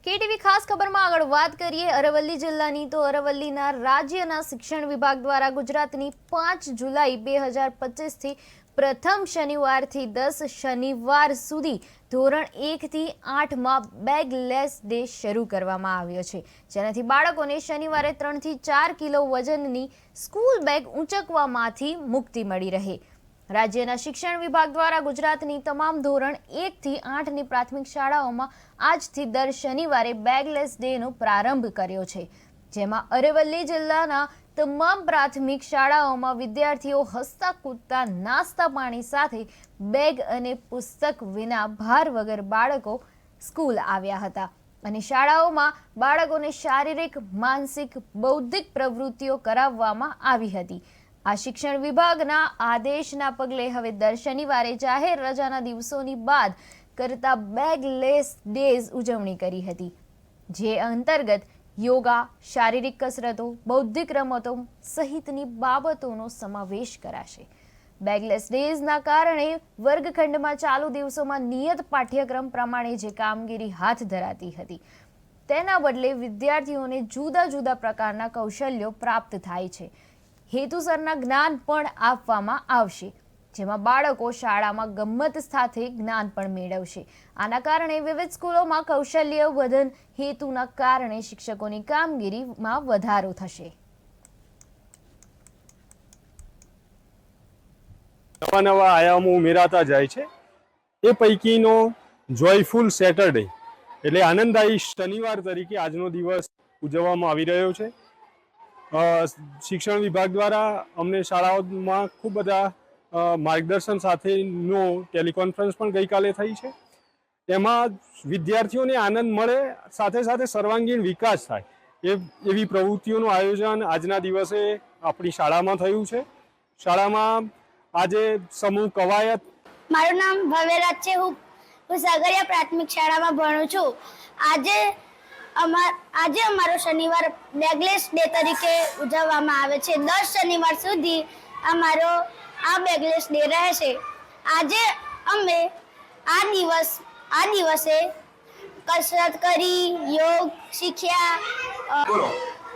KTV ખાસ ખબરમાં આગળ વાત કરીએ અરવલ્લી જિલ્લાની તો અરવલ્લીના રાજ્યના શિક્ષણ વિભાગ દ્વારા ગુજરાતની 5 જુલાઈ 2025 થી પ્રથમ શનિવારથી 10 શનિવાર સુધી ધોરણ 1 થી 8 માં બેગલેસ ડે શરૂ કરવામાં આવ્યો છે, જેનાથી બાળકોને શનિવારે 3 થી 4 કિલો વજનની સ્કૂલ બેગ ઊંચકવામાંથી મુક્તિ મળી રહે। રાજ્યના શિક્ષણ વિભાગ દ્વારા ગુજરાતની તમામ ધોરણ 1 થી 8 ની પ્રાથમિક શાળાઓમાં આજથી દર શનિવારે બેગલેસ ડેનો પ્રારંભ કર્યો છે, જેમાં અરવલ્લી જિલ્લાના તમામ પ્રાથમિક શાળાઓમાં વિદ્યાર્થીઓ હસતા કૂદતા નાસ્તા પાણી સાથે બેગ અને પુસ્તક વિના ભાર વગર બાળકો સ્કૂલ આવ્યા હતા અને શાળાઓમાં બાળકોને શારીરિક, માનસિક, બૌદ્ધિક પ્રવૃત્તિઓ કરાવવામાં આવી હતી। આ શિક્ષણ વિભાગના આદેશના પગલે હવે દર શનિવારે જાહેર રજાના દિવસોની બાદ કરતા બેગલેસ ડેઝ ઉજવણી કરી હતી, જે અંતર્ગત યોગા, શારીરિક કસરતો, બૌદ્ધિક રમતો સહિતની બાબતોનો સમાવેશ કરાશે। બેગલેસ ડેઝના કારણે વર્ગખંડમાં ચાલુ દિવસોમાં નિયત પાઠ્યક્રમ પ્રમાણે જે કામગીરી હાથ ધરાતી હતી તેના બદલે વિદ્યાર્થીઓને જુદા જુદા પ્રકારના કૌશલ્યો પ્રાપ્ત થાય છે। હેતુસરના જ્ઞાન પણ આપવામાં આવશે, જેમાં બાળકો શાળામાં ગમ્મત સાથે જ્ઞાન પણ મેળવશે। આના કારણે વિવિધ સ્કૂલોમાં કૌશલ્ય વર્ધન હેતુના કારણે શિક્ષકોની કામગીરીમાં વધારો થશે। નવા નવા આયામો ઉમેરાતા જાય છે, એ પૈકીનો જોયફુલ સેટરડે એટલે આનંદદાયી શનિવાર તરીકે આજનો દિવસ ઉજવવામાં આવી રહ્યો છે। શિક્ષણ વિભાગ દ્વારા અમને શાળાઓમાં ખૂબ બધા માર્ગદર્શન સાથેનો ટેલિકોન્ફરન્સ પણ ગઈકાલે થઈ છે। એમાં વિદ્યાર્થીઓને આનંદ મળે, સાથે સાથે સર્વાંગીણ વિકાસ થાય એવી પ્રવૃત્તિઓનું આયોજન આજના દિવસે આપણી શાળામાં થયું છે। શાળામાં આજે સમૂહ કવાયત। મારું નામ ભવ્યરાજ છે। હું સાગરિયા પ્રાથમિક શાળામાં ભણું છું। આજે અમારો શનિવાર બેગલેસ ડે તરીકે ઉજવવામાં આવે છે। 10 શનિવાર સુધી અમારો આ બેગલેસ ડે રહેશે। આજે અમે આ દિવસે કસરત કરી, યોગ શીખ્યા।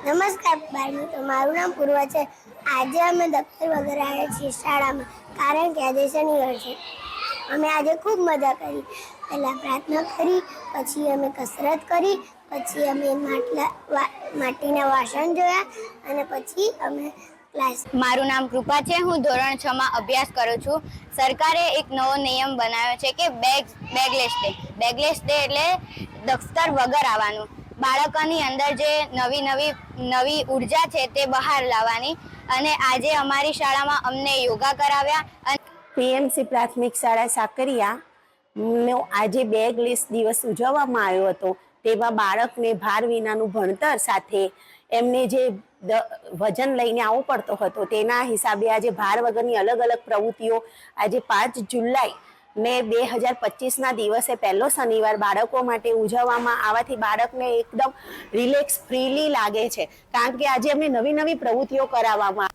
નમસ્કાર, મારું નામ પૂર્વા છે। આજે અમે દફતર વગર આવ્યા છીએ શાળામાં, કારણ કે આજે શનિવાર છે। અમે આજે ખૂબ મજા કરી। પહેલાં પ્રાર્થના કરી, પછી અમે કસરત કરી, પછી અમે માટીના વાસણ જોયા અને પછી અમે ક્લાસ। મારું નામ કૃપા છે। હું ધોરણ 6 માં અભ્યાસ કરું છું। સરકારે એક નવો નિયમ બનાવ્યો છે કે બેગલેસ ડે। બેગલેસ ડે એટલે દફતર વગર આવવાનું। બાળકોની અંદર જે નવી ઉર્જા છે તે બહાર લાવવાની। અને આજે અમારી શાળામાં અમને યોગા કરાવ્યા। પીએમસી પ્રાથમિક શાળા સાકરિયાનો આજે બેગલેસ દિવસ ઉજવવામાં આવ્યો હતો। તેમાં બાળકને ભાર વિનાનું ભણતર સાથે એમને જે વજન લઈને આવવો પડતો હતો તેના હિસાબે આજે ભાર વગરની અલગ અલગ પ્રવૃત્તિઓ આજે 5 જુલાઈ ને 2025ના દિવસે પહેલો શનિવાર બાળકો માટે ઉજવવામાં આવવાથી બાળકને એકદમ રિલેક્સ ફ્રીલી લાગે છે, કારણ કે આજે અમને નવી પ્રવૃત્તિઓ કરાવવામાં